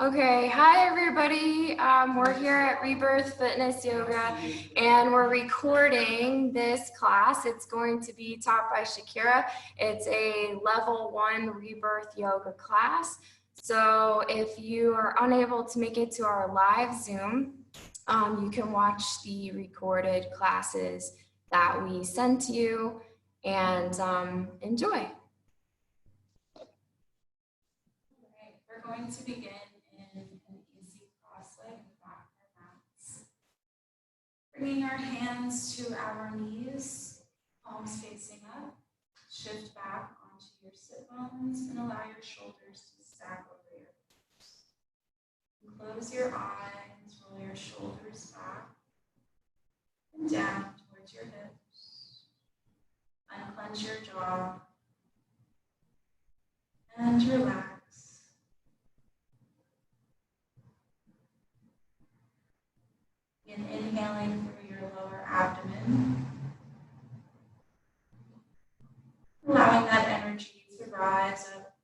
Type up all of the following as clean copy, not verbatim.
Okay, hi everybody. We're here at Rebirth Fitness Yoga and we're recording this class. It's going to be taught by Shakira. It's a level 1 Rebirth Yoga class. So if you are unable to make it to our live Zoom, you can watch the recorded classes that we sent you and enjoy. We're going to begin in an easy cross-legged back mats. Bringing our hands to our knees, palms facing up. Shift back onto your sit bones and allow your shoulders to stack over your hips. Close your eyes, roll your shoulders back and down towards your hips. Unclench your jaw and relax. And inhaling through your lower abdomen, allowing that energy to rise up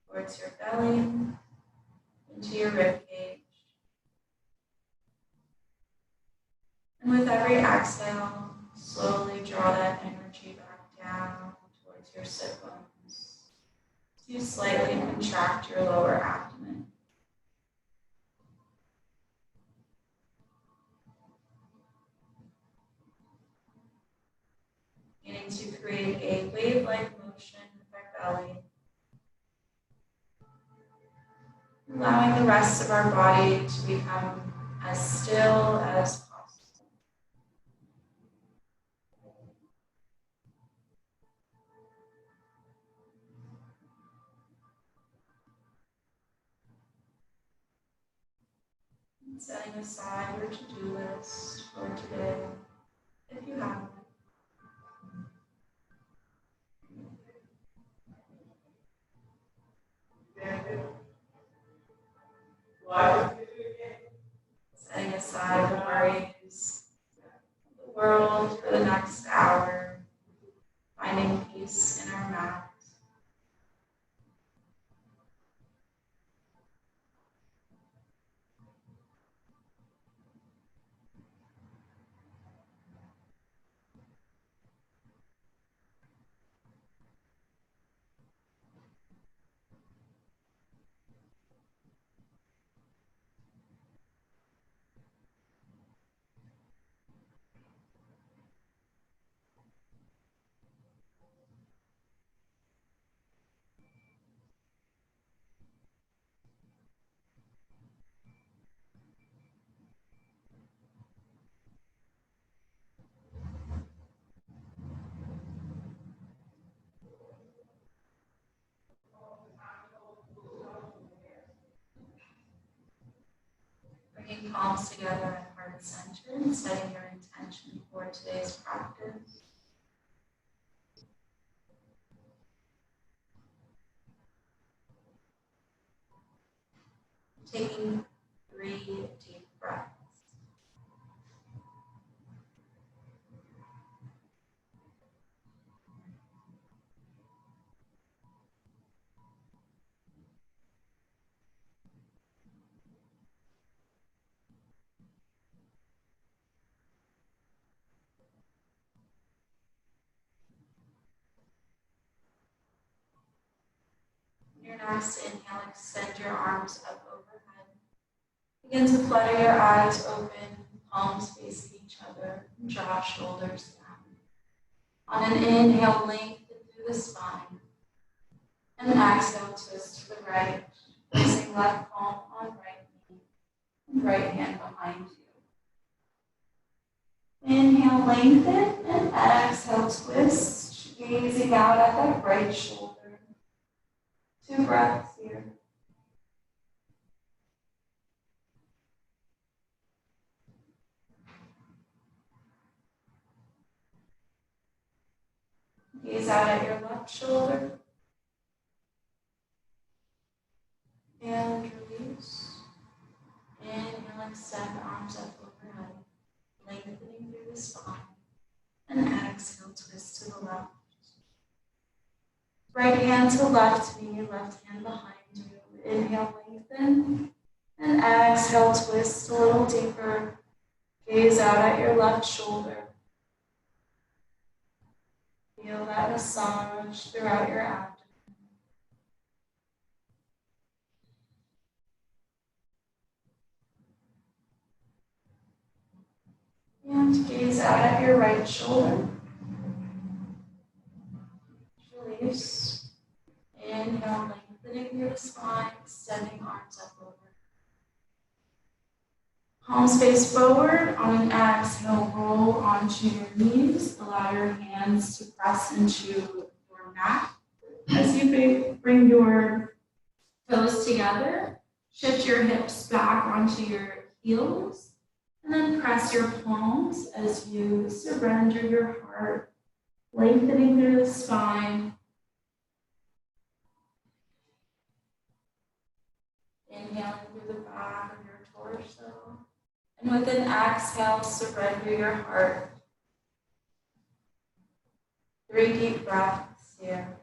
towards your belly, into your rib cage. And with every exhale, slowly draw that energy back down towards your sit bones to slightly contract your lower abdomen. Beginning to create a wave-like motion with our belly. Allowing the rest of our body to become as still as possible. And setting aside your to-do list for today, if you have it. Setting aside the worries of the world for the next hour, finding peace in our mat. Bringing palms together at heart center and setting your intention for today's practice. Taking 3 deep breaths. Your next inhale, extend your arms up overhead. Begin to flutter your eyes open, palms facing each other, and draw shoulders down. On an inhale, lengthen through the spine. And exhale, twist to the right, placing left palm on right knee, and right hand behind you. Inhale, lengthen, and exhale, twist, gazing out at that right shoulder. 2 breaths here. Gaze out at your left shoulder. And release. Inhale, extend arms up overhead, lengthening through the spine. And exhale, twist to the left. Right hand to left knee, left hand behind you. Inhale, lengthen. And exhale, twist a little deeper. Gaze out at your left shoulder. Feel that massage throughout your abdomen. And gaze out at your right shoulder. Release. Inhale, lengthening through the spine, extending arms up over. Palms face forward. On an exhale, roll onto your knees. Allow your hands to press into your mat. As you bring your toes together, shift your hips back onto your heels, and then press your palms as you surrender your heart, lengthening through the spine. Inhaling through the back of your torso. And with an exhale, surrender your heart. 3 deep breaths here.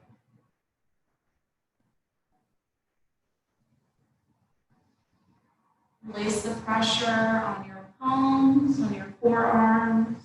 Release the pressure on your palms, on your forearms.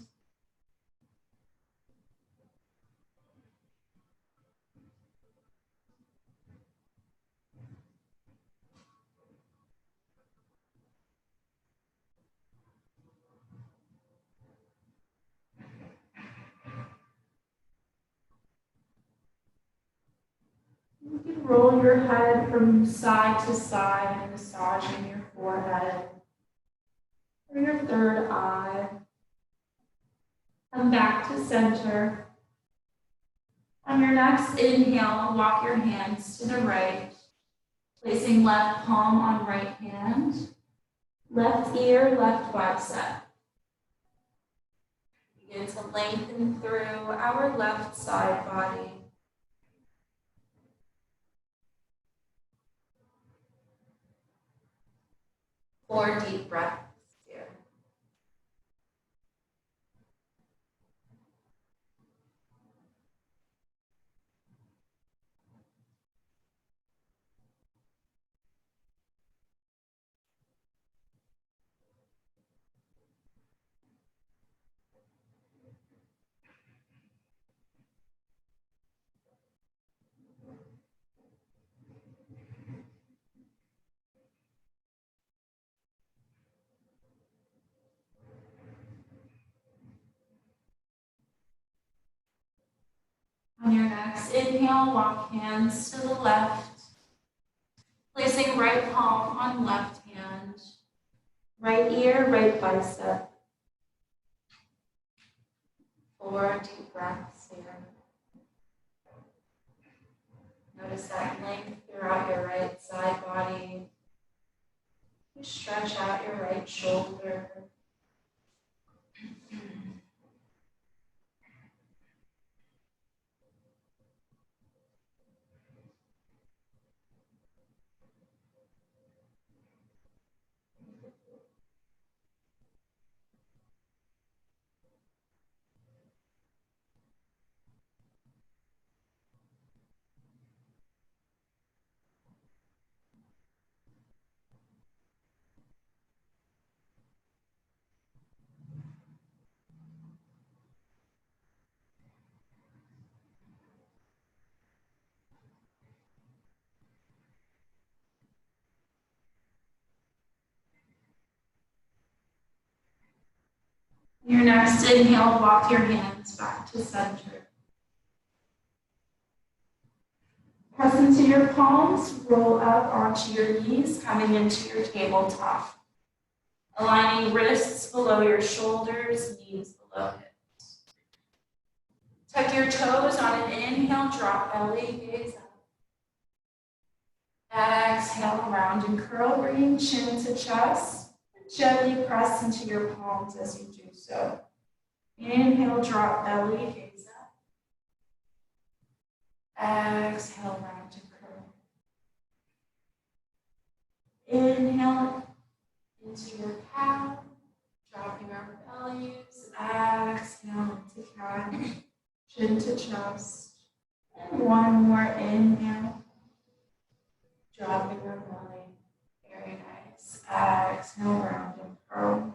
You can roll your head from side to side, massaging your forehead or your third eye. Come back to center. On your next inhale, walk your hands to the right, placing left palm on right hand, left ear, left bicep. Begin to lengthen through our left side body. Four deep breaths here. On your next inhale, walk hands to the left, placing right palm on left hand, right ear, right bicep. 4 deep breaths here. Notice that length throughout your right side body. You stretch out your right shoulder. Your next inhale, walk your hands back to center. Press into your palms, roll up onto your knees, coming into your tabletop. Aligning wrists below your shoulders, knees below hips. Tuck your toes on an inhale, drop belly, gaze up. Exhale, round and curl, bringing chin to chest. Gently press into your palms as you do so. Inhale, drop belly, gaze up. Exhale, round and curl. Inhale into your calf, dropping our bellies. Exhale into cat, chin to chest. And one more inhale. Dropping your belly. Very nice. Exhale, round and curl.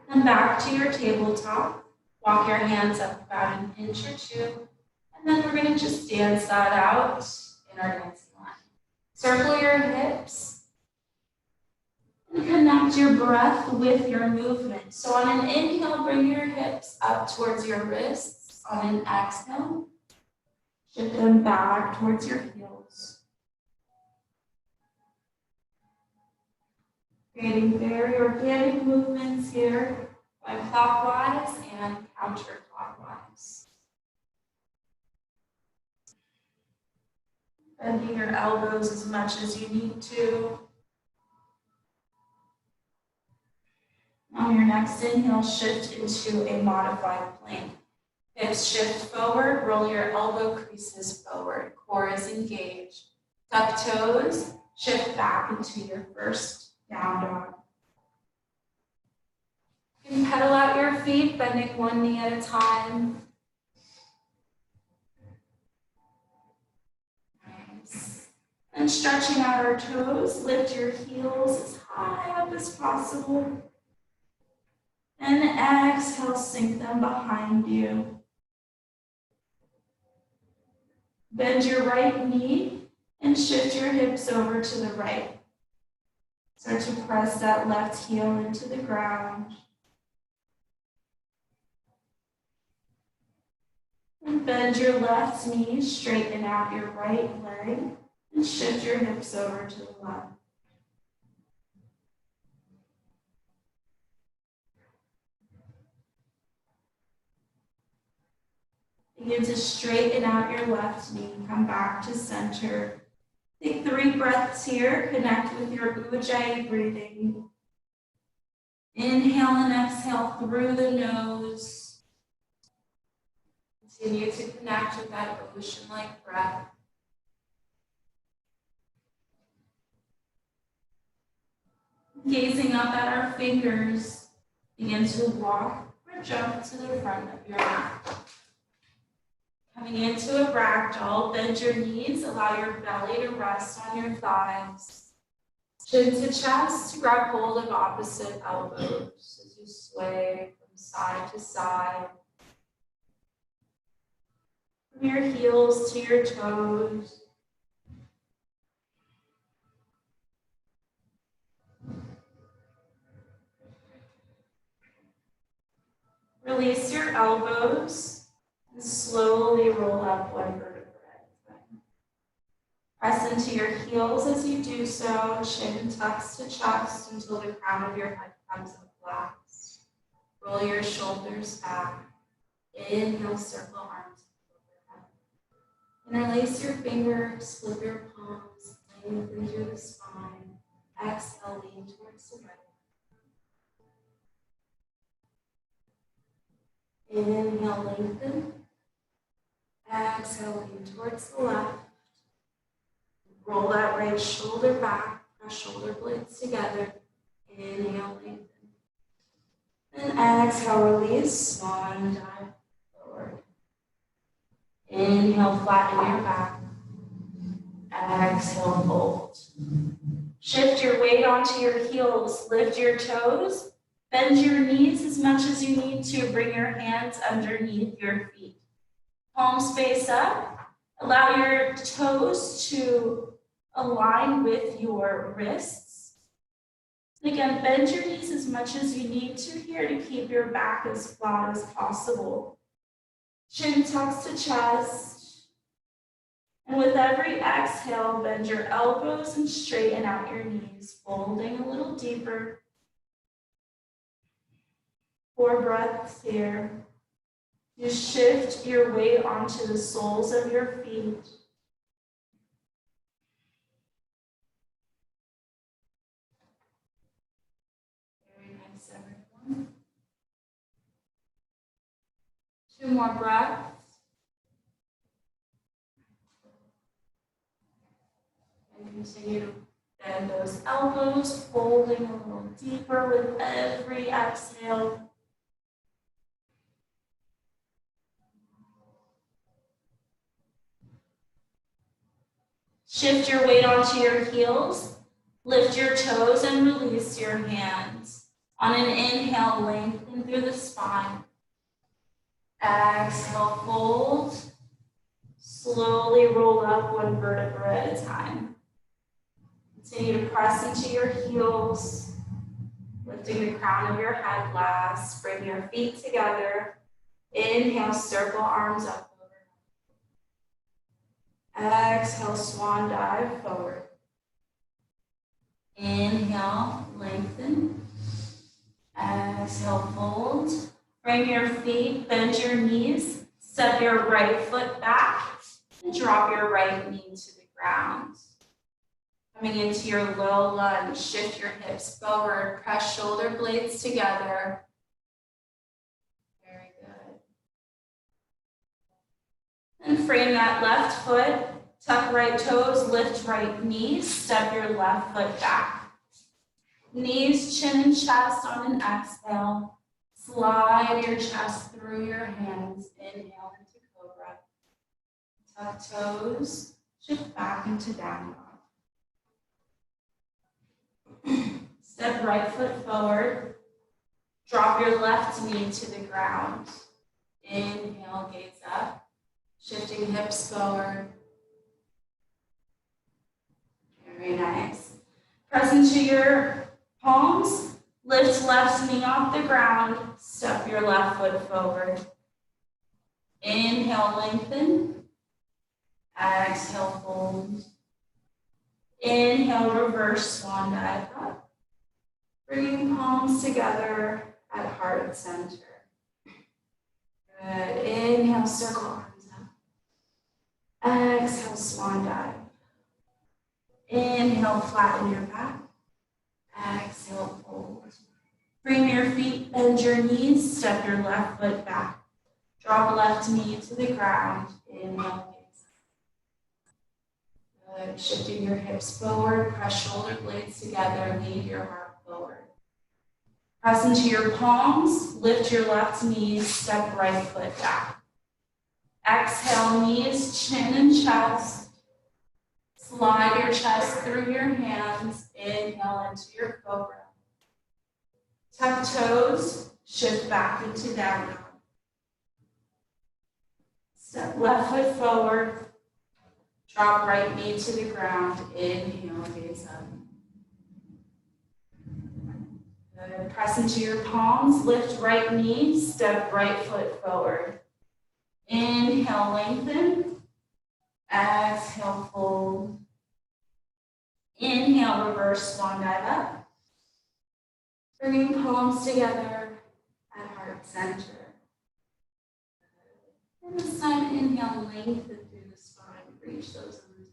And back to your tabletop. Walk your hands up about an inch or two. And then we're going to just dance that out in our dancing line. Circle your hips. And connect your breath with your movement. So on an inhale, bring your hips up towards your wrists. On an exhale, shift them back towards your heels. Creating very organic movements here, going clockwise and counterclockwise. Bending your elbows as much as you need to. On your next inhale, shift into a modified plank. Hips shift forward, roll your elbow creases forward. Core is engaged. Tuck toes, shift back into your first down dog. You can pedal out your feet, bending one knee at a time. Nice. And stretching out our toes, lift your heels as high up as possible. And exhale, sink them behind you. Bend your right knee and shift your hips over to the right. Start to press that left heel into the ground. And bend your left knee, straighten out your right leg, and shift your hips over to the left. Begin to straighten out your left knee, come back to center. Take 3 breaths here, connect with your Ujjayi breathing. Inhale and exhale through the nose. Continue to connect with that ocean-like breath. Gazing up at our fingers, begin to walk or jump to the front of your mat. Coming into a ragdoll, bend your knees, allow your belly to rest on your thighs. Chin to chest, grab hold of opposite elbows as you sway from side to side. From your heels to your toes. Release your elbows. And slowly roll up one vertebra at a time. Press into your heels as you do so. Chin tucks to chest until the crown of your head comes up last. Roll your shoulders back. Inhale, circle arms overhead. Interlace your fingers, flip your palms, lengthen through the spine. Exhale, lean towards the right. Inhale, lengthen. Exhale, lean towards the left. Roll that right shoulder back, press shoulder blades together. Inhale, lengthen. And exhale, release, swan dive forward. Inhale, flatten your back. Exhale, fold. Shift your weight onto your heels, lift your toes, bend your knees as much as you need to, bring your hands underneath your feet. Palms face up, allow your toes to align with your wrists. And again, bend your knees as much as you need to here to keep your back as flat as possible. Chin tucks to chest. And with every exhale, bend your elbows and straighten out your knees, folding a little deeper. 4 breaths here. You shift your weight onto the soles of your feet. Very nice, everyone. 2 more breaths. And continue to bend those elbows, folding a little deeper with every exhale. Shift your weight onto your heels. Lift your toes and release your hands. On an inhale, lengthen through the spine. Exhale, fold. Slowly roll up one vertebra at a time. Continue to press into your heels, lifting the crown of your head last. Bring your feet together. Inhale, circle arms up. Exhale, swan dive forward. Inhale, lengthen. Exhale, fold. Bring your feet, bend your knees. Step your right foot back and drop your right knee to the ground. Coming into your low lunge, shift your hips forward, press shoulder blades together. Very good. And frame that left foot, tuck right toes, lift right knees, step your left foot back. Knees, chin, and chest on an exhale. Slide your chest through your hands. Inhale into cobra. Tuck toes, shift back into down dog. Step right foot forward. Drop your left knee to the ground. Inhale, gaze up. Shifting hips forward. Very nice. Press into your palms. Lift left knee off the ground. Step your left foot forward. Inhale, lengthen. Exhale, fold. Inhale, reverse swan dive up. Bringing palms together at heart center. Good. Inhale, circle arms up. Exhale, swan dive. Inhale, flatten your back. Exhale, fold. Bring your feet, bend your knees, step your left foot back. Drop left knee to the ground. Inhale, gaze. Good. Shifting your hips forward, press shoulder blades together, lead your heart forward. Press into your palms, lift your left knee, step right foot back. Exhale, knees, chin, and chest. Slide your chest through your hands. Inhale into your cobra. Tuck toes, shift back into down dog. Step left foot forward. Drop right knee to the ground. Inhale, gaze up. Good. Press into your palms, lift right knee, step right foot forward. Inhale, lengthen. Exhale, fold. Inhale, reverse swan dive up. Bringing palms together at heart center. And this time, inhale, lengthen through the spine. Reach those arms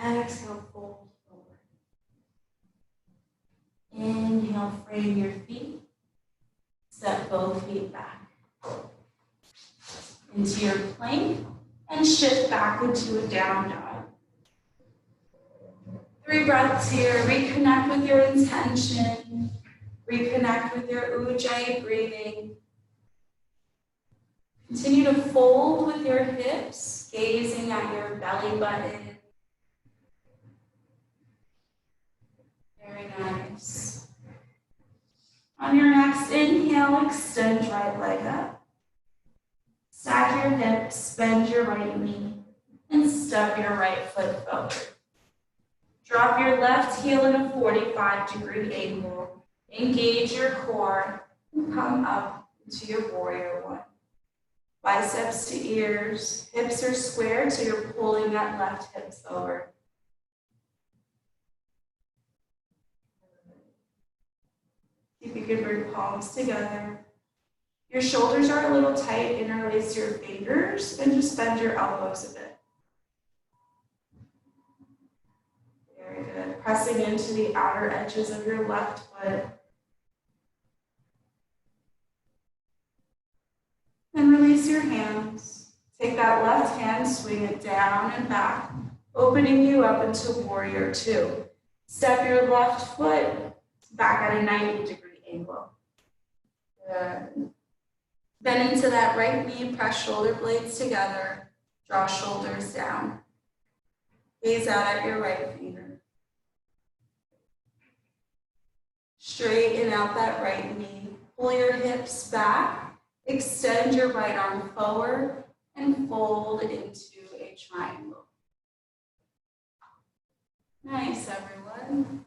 up. Exhale, fold forward. Inhale, frame your feet. Step both feet back into your plank and shift back into a down dog. 3 breaths here. Reconnect with your intention. Reconnect with your ujjayi breathing. Continue to fold with your hips, gazing at your belly button. Very nice. On your next inhale, extend right leg up. Stack your hips, bend your right knee, and step your right foot forward. Drop your left heel in a 45-degree angle. Engage your core and come up into your warrior one. Biceps to ears, hips are squared, so you're pulling that left hip forward. If you can bring palms together. Your shoulders are a little tight, interlace your fingers, and just bend your elbows a bit. Very good. Pressing into the outer edges of your left foot. Then release your hands. Take that left hand, swing it down and back, opening you up into warrior two. Step your left foot back at a 90-degree angle. Good. Bend into that right knee, press shoulder blades together, draw shoulders down. Gaze out at your right finger. Straighten out that right knee. Pull your hips back. Extend your right arm forward and fold into a triangle. Nice, everyone.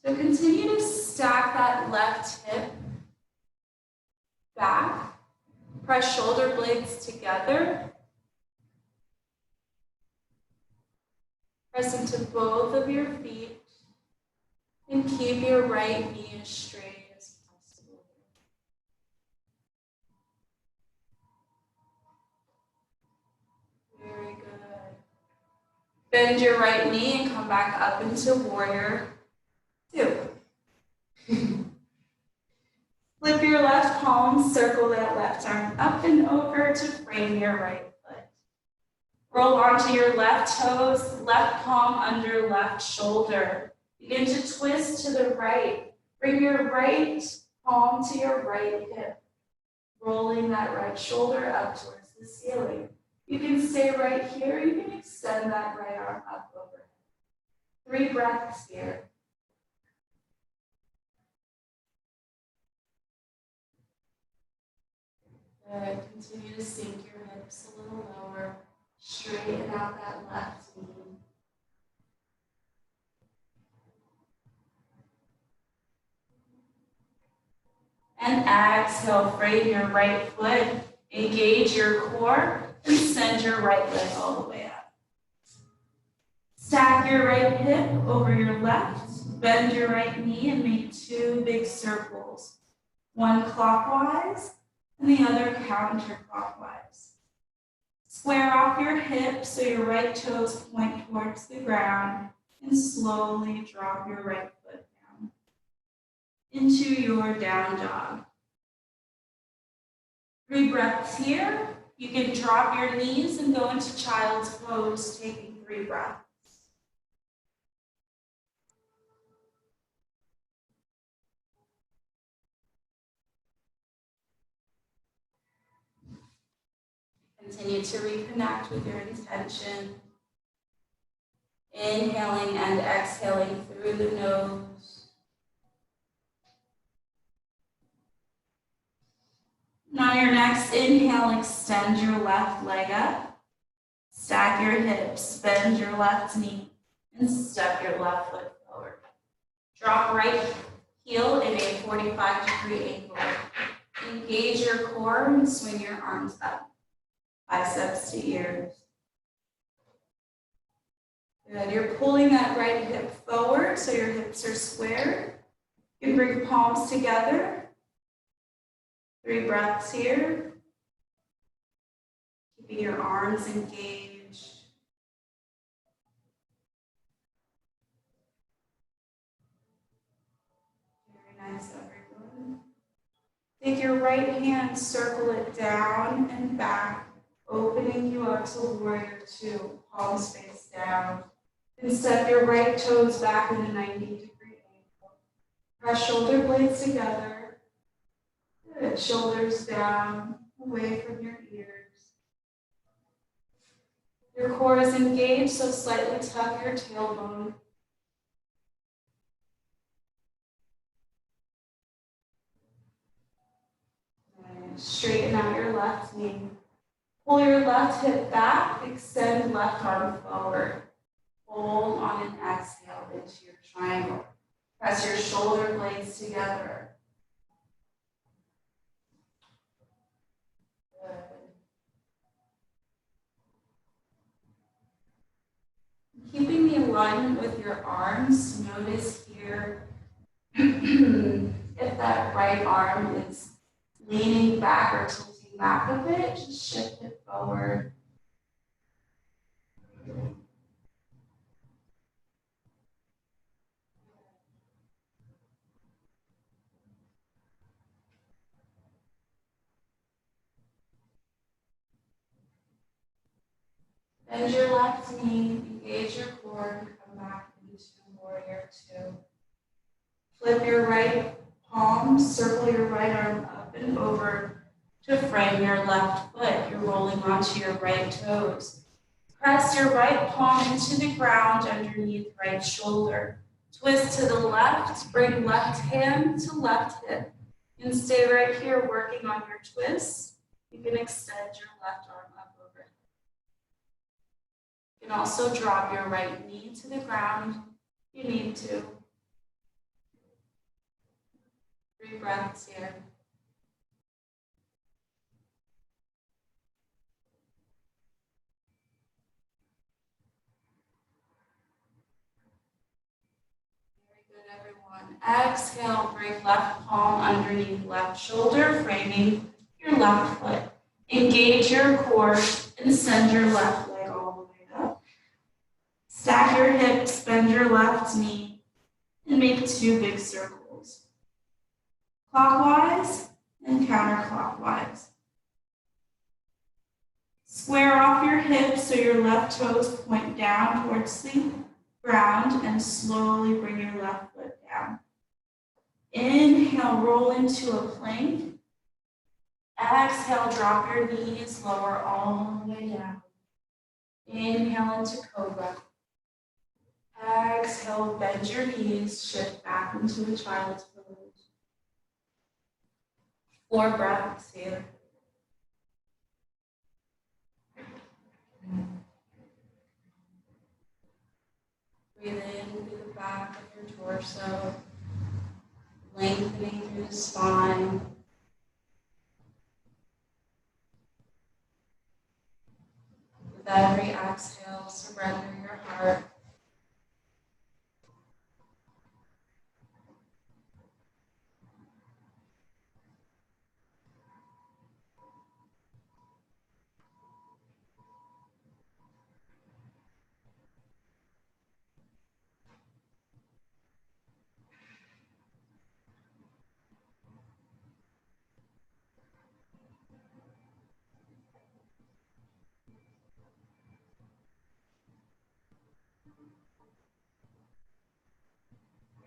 So continue to stack that left hip back. Press shoulder blades together. Press into both of your feet and keep your right knee as straight as possible. Very good. Bend your right knee and come back up into warrior two. Flip your left palm, circle that left arm up and over to frame your right foot. Roll onto your left toes, left palm under left shoulder. Begin to twist to the right. Bring your right palm to your right hip, rolling that right shoulder up towards the ceiling. You can stay right here. You can extend that right arm up over. 3 breaths here. Good. Continue to sink your hips a little lower. Straighten out that left knee. And exhale, frame your right foot. Engage your core and send your right leg all the way up. Stack your right hip over your left. Bend your right knee and make 2 big circles. One clockwise and the other counterclockwise. Square off your hips so your right toes point towards the ground and slowly drop your right foot down into your down dog. 3 breaths here. You can drop your knees and go into child's pose, taking 3 breaths. Continue to reconnect with your intention. Inhaling and exhaling through the nose. And on your next inhale, extend your left leg up. Stack your hips, bend your left knee, and step your left foot forward. Drop right heel in a 45-degree angle. Engage your core and swing your arms up. Biceps to ears. Good. You're pulling that right hip forward so your hips are squared. You bring palms together. 3 breaths here. Keeping your arms engaged. Very nice, everyone. Take your right hand, circle it down and back, opening you up to warrior two, palms face down. And step your right toes back in a 90-degree angle. Press shoulder blades together. Good. Shoulders down, away from your ears. Your core is engaged, so slightly tuck your tailbone. Straighten out your left knee. Pull your left hip back, extend left arm forward. Hold on an exhale into your triangle. Press your shoulder blades together. Good. Keeping the alignment with your arms, notice here if that right arm is leaning back or tilting back a bit, just shift it forward. Bend your left knee, engage your core, and come back into warrior two. Flip your right palm, circle your right arm up and over To frame your left foot, you're rolling onto your right toes. Press your right palm into the ground underneath right shoulder. Twist to the left, bring left hand to left hip. You can stay right here working on your twist. You can extend your left arm up overhead. You can also drop your right knee to the ground if you need to. 3 breaths here. Very good, everyone. Exhale, bring left palm underneath left shoulder, framing your left foot. Engage your core and send your left leg all the way up. Stack your hips, bend your left knee, and make 2 big circles. Clockwise and counterclockwise. Square off your hips so your left toes point down towards the ground and slowly bring your left foot down. Inhale, roll into a plank. Exhale, drop your knees, lower all the way down. Inhale into cobra. Exhale, bend your knees, shift back into a child's pose. 4 breaths here. Breathe in through the back of your torso, lengthening through the spine. With every exhale, surrender your heart.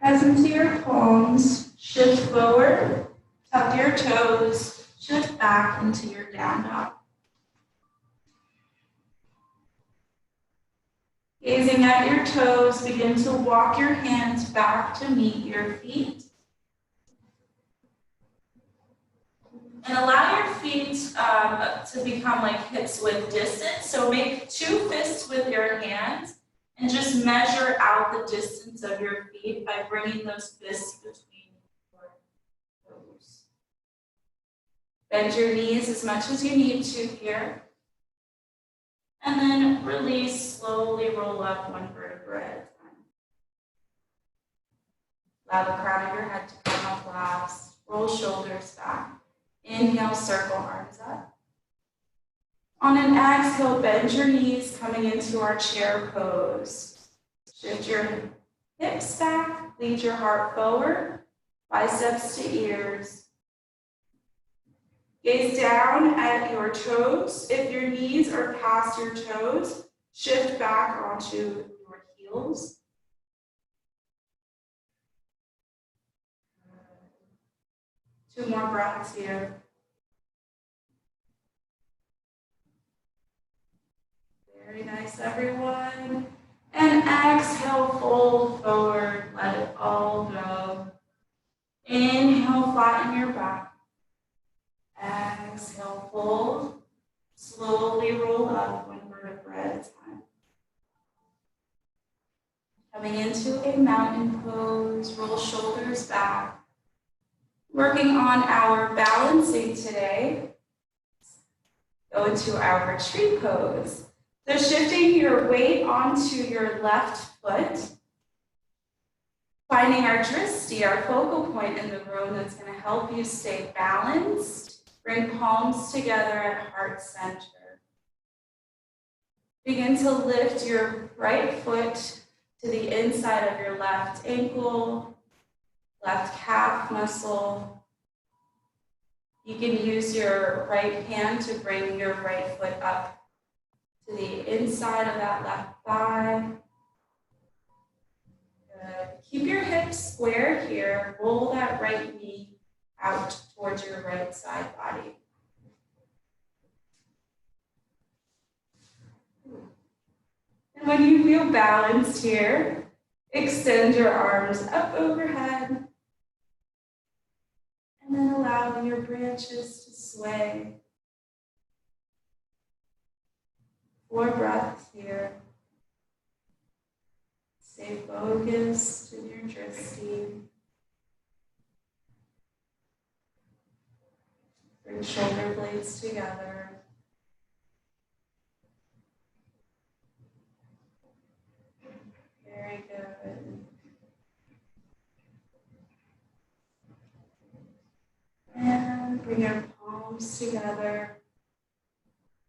Press into your palms, shift forward, tuck your toes, shift back into your down dog. Gazing at your toes, begin to walk your hands back to meet your feet. And allow your feet to become like hips width distance. So make 2 fists with your hands and just measure out the distance of your feet by bringing those fists between your toes. Bend your knees as much as you need to here. And then release, slowly roll up 1 vertebra at a time. Allow the crown of your head to come up last. Roll shoulders back. Inhale, circle arms up. On an exhale, bend your knees coming into our chair pose. Shift your hips back, lead your heart forward, biceps to ears. Gaze down at your toes. If your knees are past your toes, shift back onto your heels. Two more breaths here. Very nice, everyone. And exhale, fold forward, let it all go. Inhale, flatten your back. Exhale, fold. Slowly roll up 1 vertebra at a time. Coming into a mountain pose, roll shoulders back. Working on our balancing today, go into our tree pose. So shifting your weight onto your left foot, finding our drishti, our focal point in the room that's going to help you stay balanced. Bring palms together at heart center. Begin to lift your right foot to the inside of your left ankle, left calf muscle. You can use your right hand to bring your right foot up to the inside of that left thigh. Good. Keep your hips square here. Roll that right knee out towards your right side body. When you feel balanced here, extend your arms up overhead. And then allow your branches to sway. 4 breaths here. Stay focused in your drifting. Bring shoulder blades together. Very good. And bring your palms together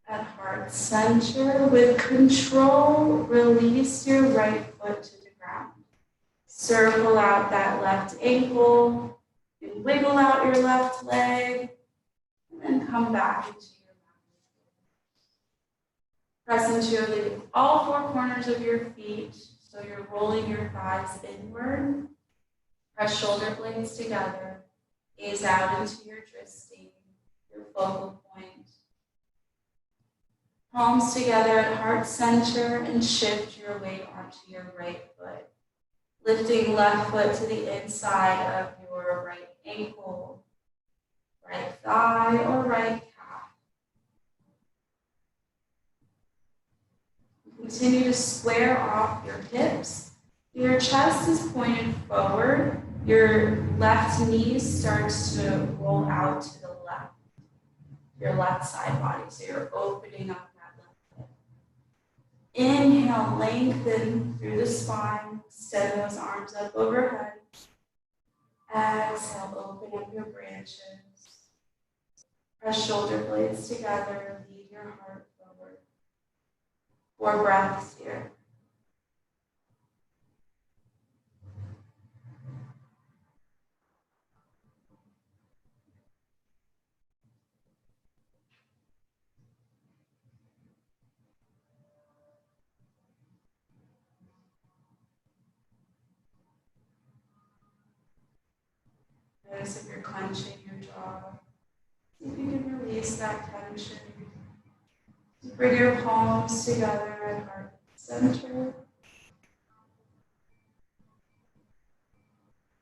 at heart center. With control, release your right foot to the ground. Circle out that left ankle and wiggle out your left leg. And then come back into your mat. Press into all 4 corners of your feet. So you're rolling your thighs inward. Press shoulder blades together. Gaze out into your dristing, your focal point. Palms together at heart center and shift your weight onto your right foot. Lifting left foot to the inside of your right ankle, right thigh, or right calf. Continue to square off your hips. Your chest is pointed forward. Your left knee starts to roll out to the left, your left side body. So you're opening up that left hip. Inhale, lengthen through the spine. Extend those arms up overhead. Exhale, open up your branches. Press shoulder blades together. Lead your heart forward. 4 breaths here. Notice if you're clenching your jaw. See if you can release that tension. Bring your palms together at heart center.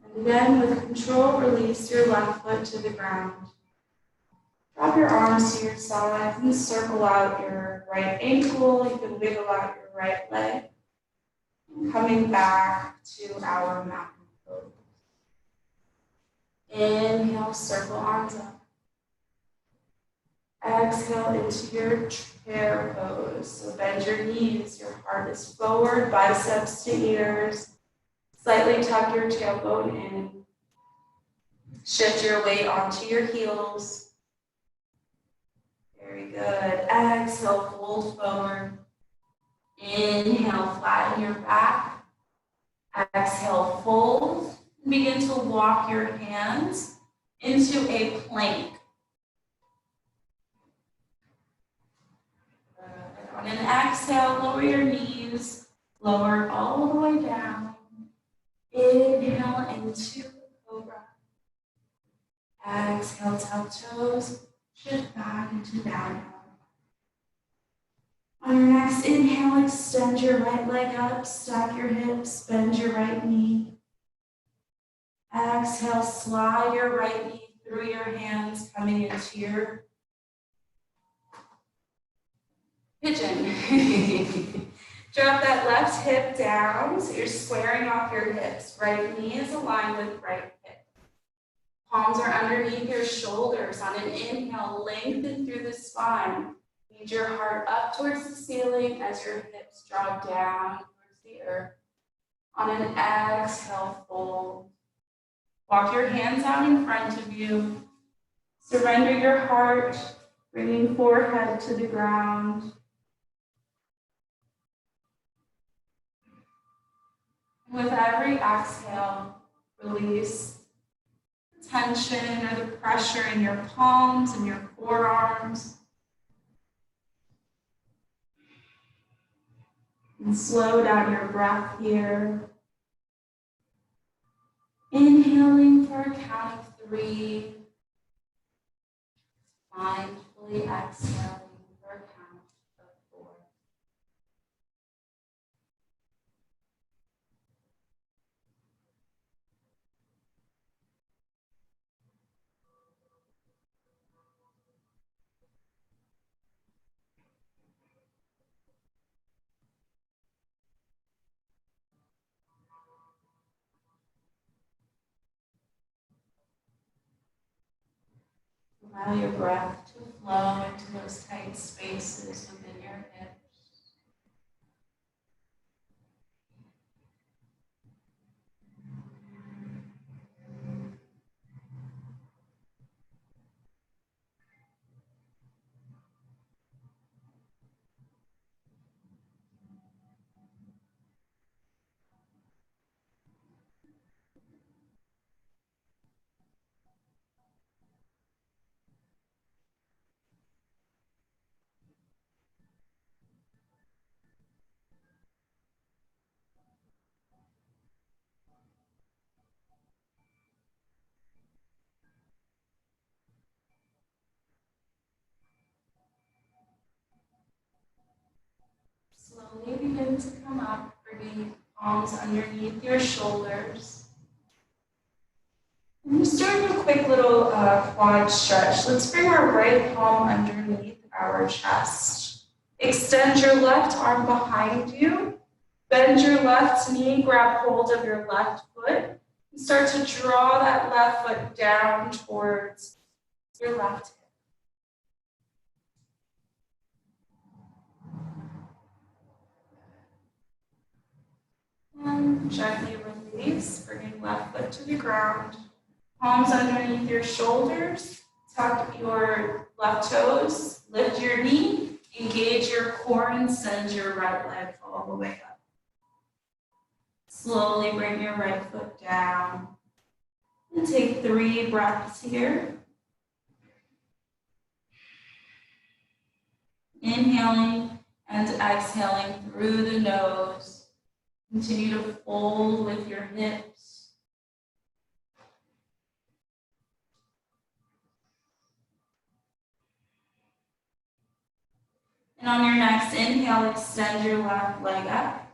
And again, with control, release your left foot to the ground. Drop your arms to your sides and circle out your right ankle. You can wiggle out your right leg. Coming back to our mountain pose. Inhale, circle arms up. Exhale into your chair pose. So bend your knees, your heart is forward, biceps to ears. Slightly tuck your tailbone in. Shift your weight onto your heels. Very good. Exhale, fold forward. Inhale, flatten your back. Exhale, fold. Begin to walk your hands into a plank. On an exhale, lower your knees, lower all the way down. Inhale into cobra. Exhale, tuck toes, shift back into down dog. On your next inhale, extend your right leg up, stack your hips, bend your right knee. Exhale, slide your right knee through your hands, coming into your pigeon. Drop that left hip down, so you're squaring off your hips. Right knee is aligned with right hip. Palms are underneath your shoulders. On an inhale, lengthen through the spine. Lead your heart up towards the ceiling as your hips drop down towards the earth. On an exhale, fold. Walk your hands out in front of you. Surrender your heart, bringing forehead to the ground. With every exhale, release the tension or the pressure in your palms and your forearms. And slow down your breath here. Inhaling for a count of 3. Mindfully exhaling for a count of 4. Allow your breath to flow into those tight spaces within your hips. Slowly begin to come up, bringing palms underneath your shoulders. And just doing a quick little quad stretch. Let's bring our right palm underneath our chest. Extend your left arm behind you. Bend your left knee, grab hold of your left foot, and start to draw that left foot down towards your left hip. And gently release, bringing left foot to the ground. Palms underneath your shoulders. Tuck your left toes. Lift your knee. Engage your core and send your right leg all the way up. Slowly bring your right foot down. And take 3 breaths here. Inhaling and exhaling through the nose. Continue to fold with your hips. And on your next inhale, extend your left leg up.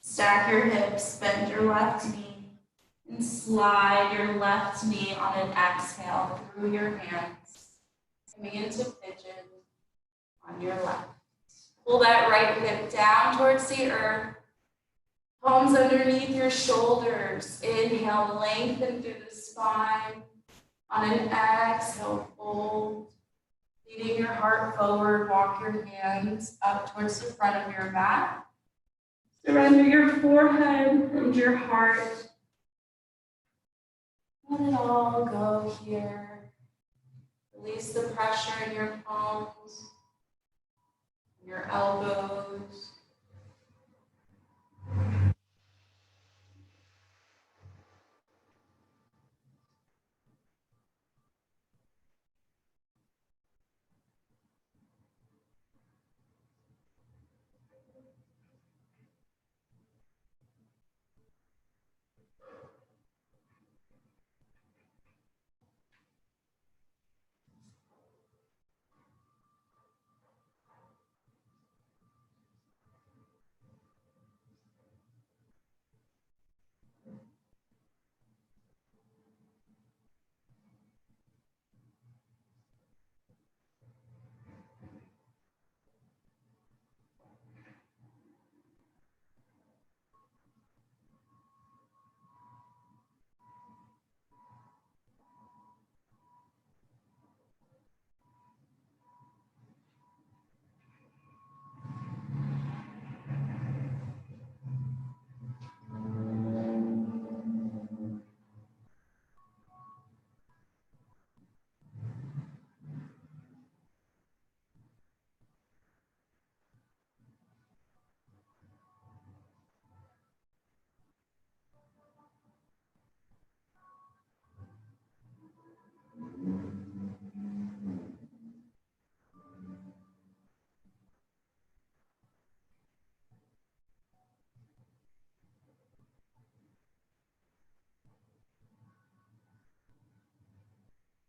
Stack your hips, bend your left knee, and slide your left knee on an exhale through your hands. Coming into pigeon on your left. Pull that right hip down towards the earth. Palms underneath your shoulders. Inhale, lengthen through the spine. On an exhale, fold. Leading your heart forward, walk your hands up towards the front of your mat. Surrender your forehead and your heart. Let it all go here. Release the pressure in your palms, your elbows.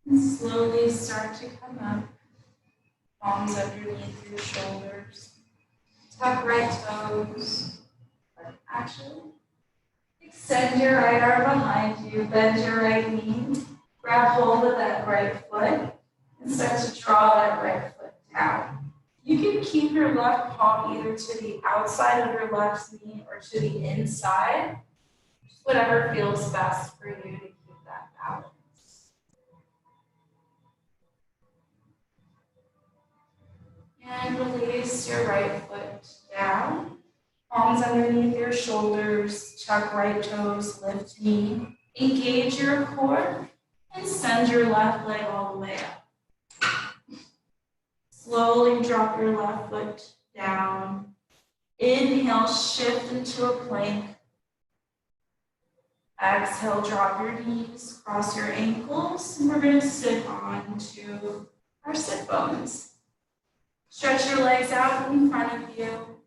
And slowly start to come up. Palms underneath your shoulders. Tuck right toes. Actually, extend your right arm behind you. Bend your right knee. Grab hold of that right foot and start to draw that right foot down. You can keep your left palm either to the outside of your left knee or to the inside. Just whatever feels best for you to keep that balance. Place your right foot down, palms underneath your shoulders, tuck right toes, lift knee, engage your core, and send your left leg all the way up. Slowly drop your left foot down. Inhale, shift into a plank. Exhale, drop your knees, cross your ankles, and we're going to sit on to our sit bones. Stretch your legs out in front of you.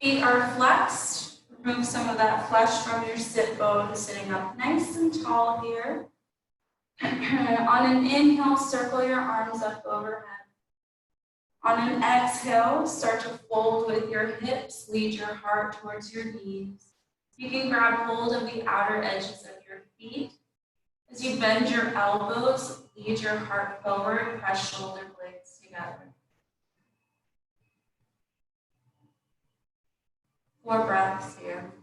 Feet are flexed. Remove some of that flesh from your sit bones, sitting up nice and tall here. On an inhale, circle your arms up overhead. On an exhale, start to fold with your hips, lead your heart towards your knees. You can grab hold of the outer edges of your feet. As you bend your elbows, lead your heart forward, press shoulder blades together. 4 breaths here.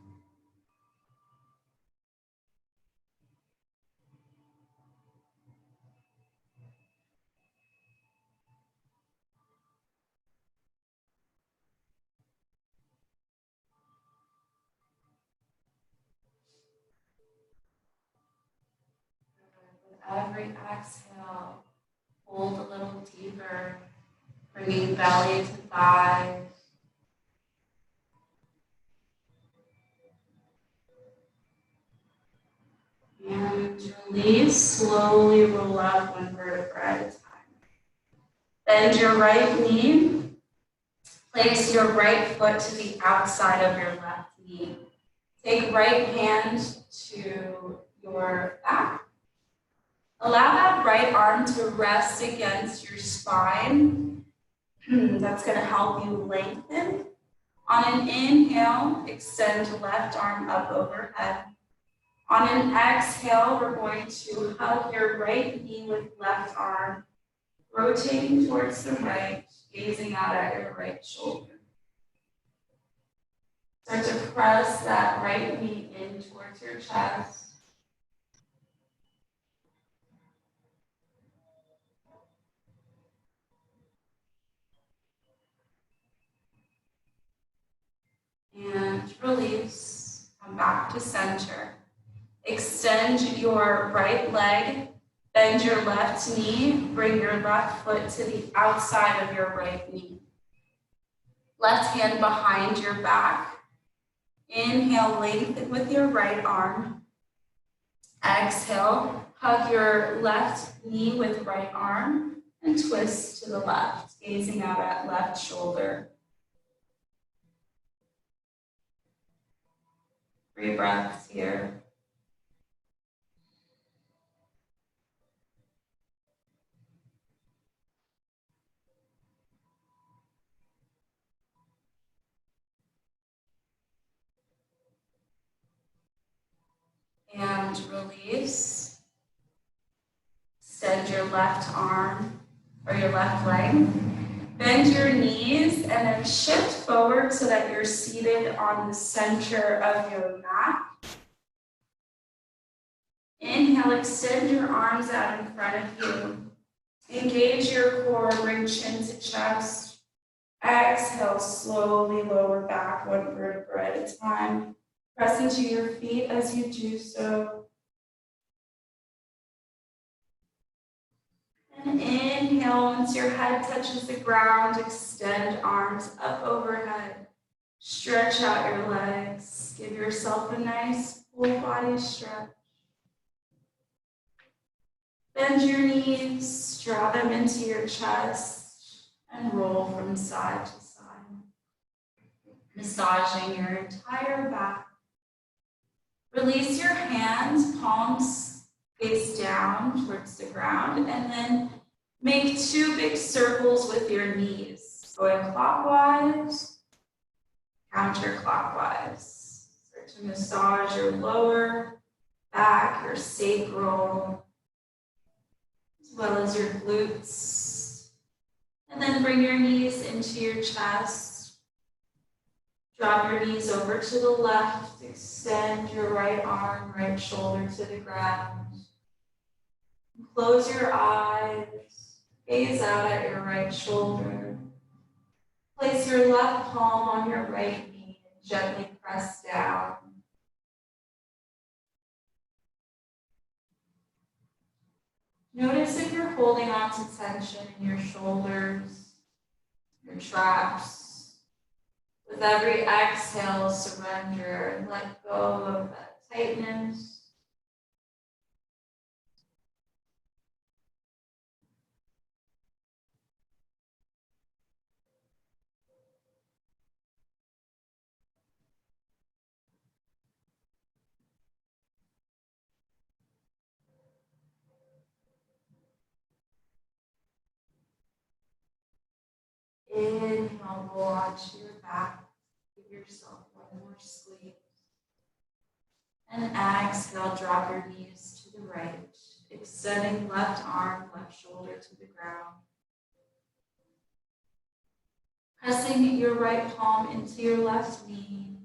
With every exhale, hold a little deeper, bringing belly to thighs. And release, slowly roll up 1 vertebra at a time. Bend your right knee. Place your right foot to the outside of your left knee. Take right hand to your back. Allow that right arm to rest against your spine. That's going to help you lengthen. On an inhale, extend left arm up overhead. On an exhale, we're going to hug your right knee with left arm, rotating towards the right, gazing out at your right shoulder. Start to press that right knee in towards your chest. And release, come back to center. Extend your right leg, bend your left knee, bring your left foot to the outside of your right knee. Left hand behind your back. Inhale, lengthen with your right arm. Exhale, hug your left knee with right arm and twist to the left, gazing out at left shoulder. 3 breaths here. And release. Extend your left arm or your left leg. Bend your knees and then shift forward so that you're seated on the center of your mat. Inhale, extend your arms out in front of you. Engage your core, bring chin to chest. Exhale, slowly lower back 1 vertebra at a time. Press into your feet as you do so. And inhale, once your head touches the ground, extend arms up overhead. Stretch out your legs. Give yourself a nice full body stretch. Bend your knees, draw them into your chest, and roll from side to side. Massaging your entire back. Release your hands, palms face down towards the ground, and then make 2 big circles with your knees, going clockwise, counterclockwise. Start to massage your lower back, your sacral, as well as your glutes. And then bring your knees into your chest. Drop your knees over to the left. Extend your right arm, right shoulder to the ground. Close your eyes. Gaze out at your right shoulder. Place your left palm on your right knee and gently press down. Notice if you're holding on to tension in your shoulders, your traps. With every exhale, surrender and let go of that tightness. Inhale, roll onto your back. Give yourself one more squeeze. And exhale, drop your knees to the right, extending left arm, left shoulder to the ground. Pressing your right palm into your left knee.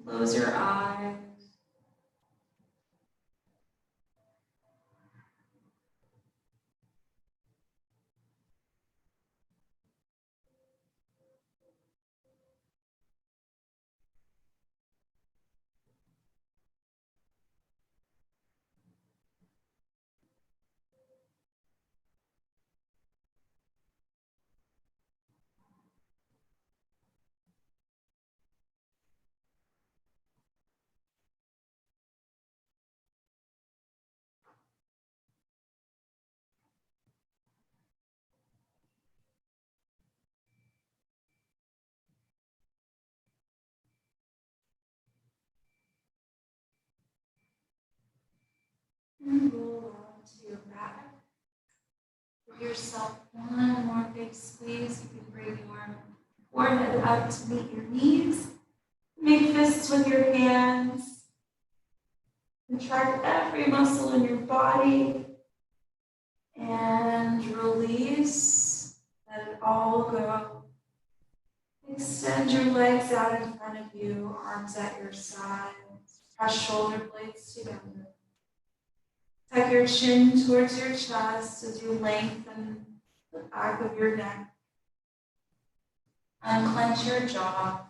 Close your eyes. And roll onto your back. Give yourself one more big squeeze. You can bring your forehead up to meet your knees. Make fists with your hands. Contract every muscle in your body. And release. Let it all go. Extend your legs out in front of you, arms at your sides. Press shoulder blades together. Tuck your chin towards your chest as you lengthen the back of your neck. Unclench your jaw.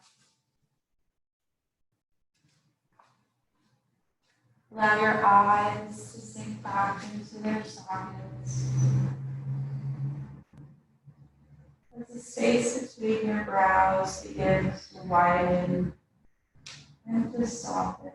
Allow your eyes to sink back into their sockets. As the space between your brows begins to widen and to soften.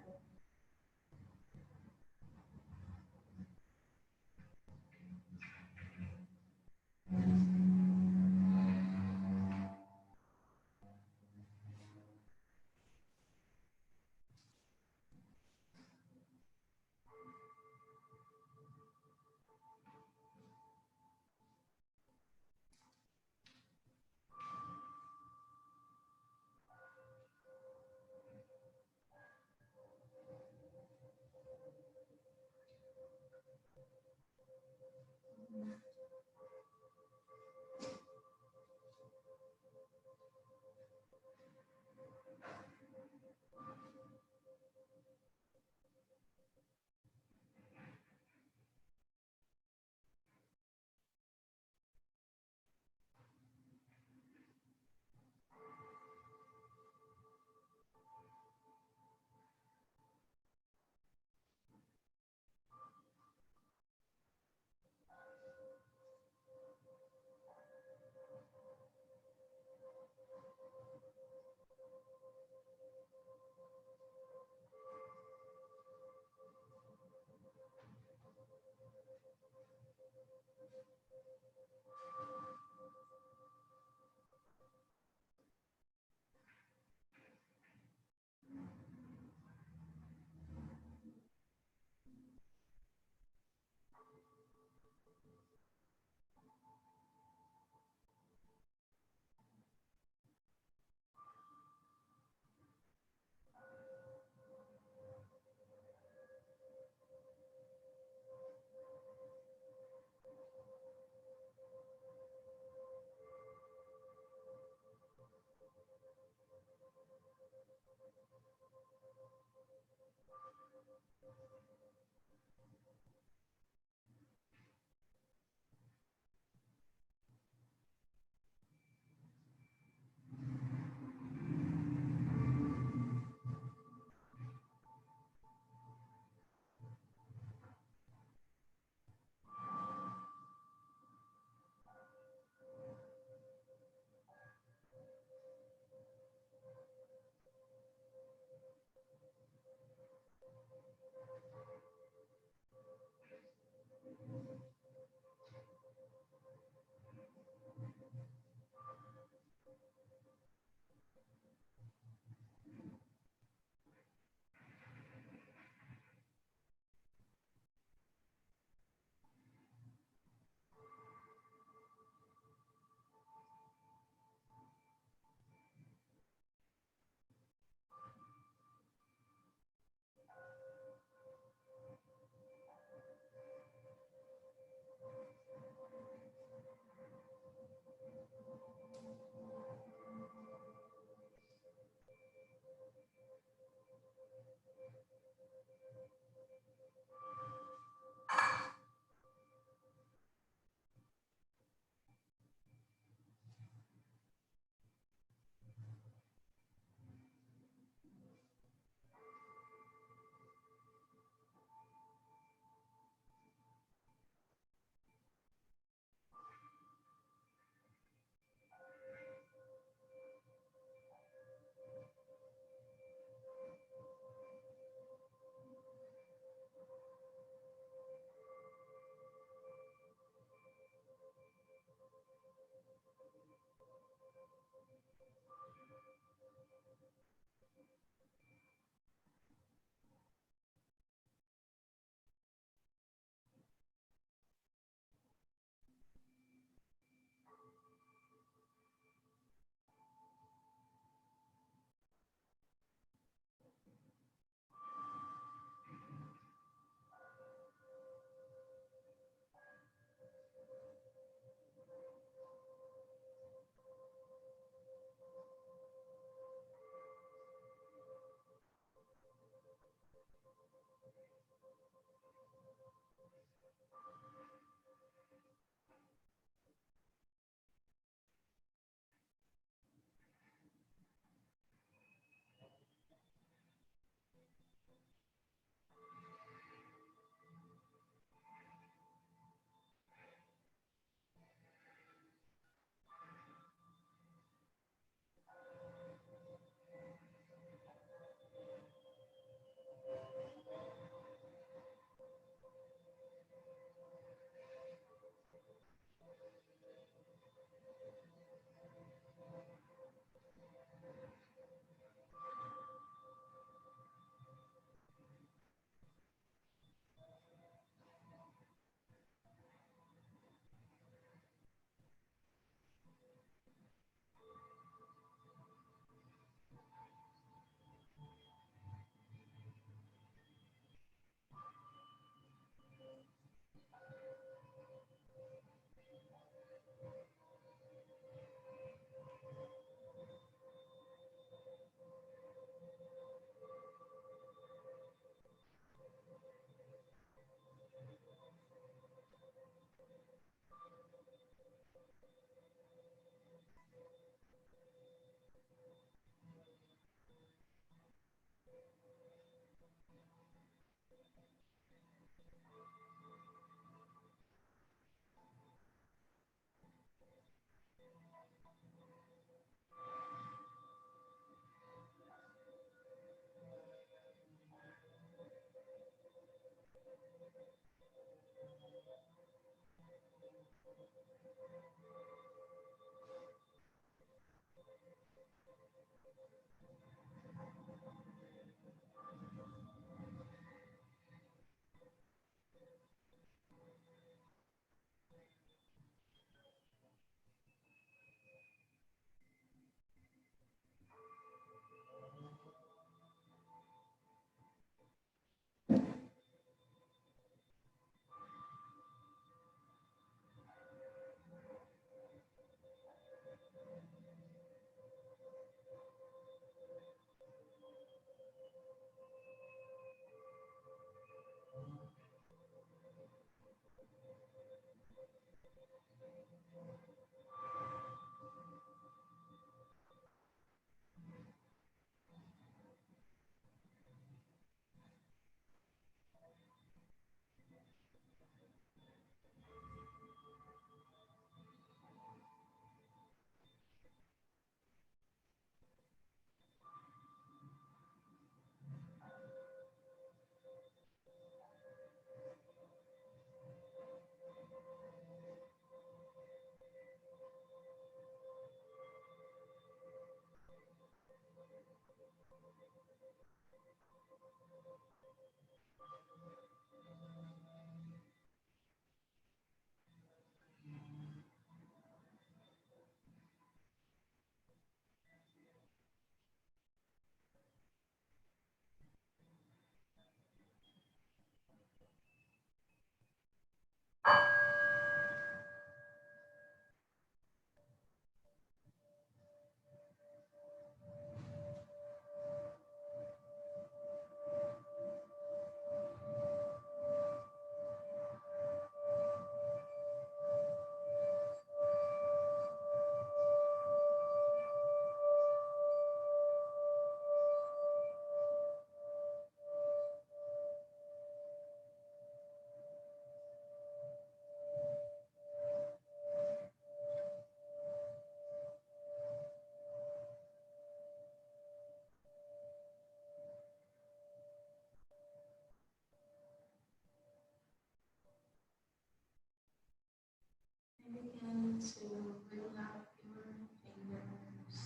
Begin to wiggle out your fingers,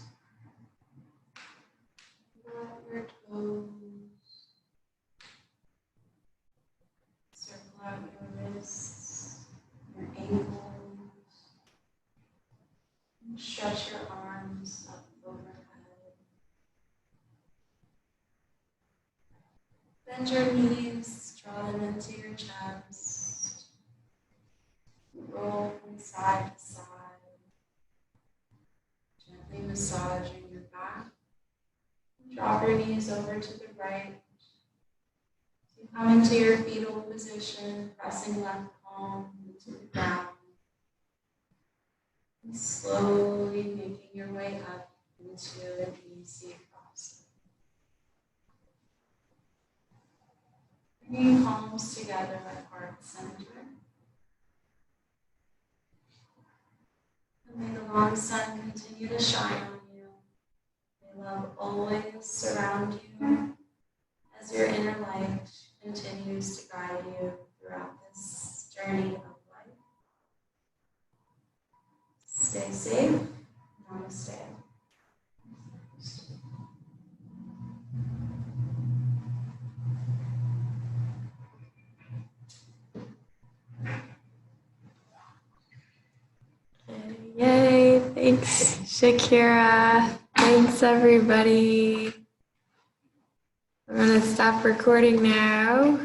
wiggle out your toes, circle out your wrists, your ankles, and stretch your arms up overhead. Bend your knees, draw them into your chest, roll from side to side, gently massaging your back. Drop your knees over to the right. So you come into your fetal position, pressing left palm into the ground. And slowly making your way up into an easy cross. Bringing palms together at heart center. And may the long sun continue to shine on you. May love always surround you as your inner light continues to guide you throughout this journey of life. Stay safe. Namaste. Yay, thanks Shakira. Thanks everybody. I'm gonna stop recording now.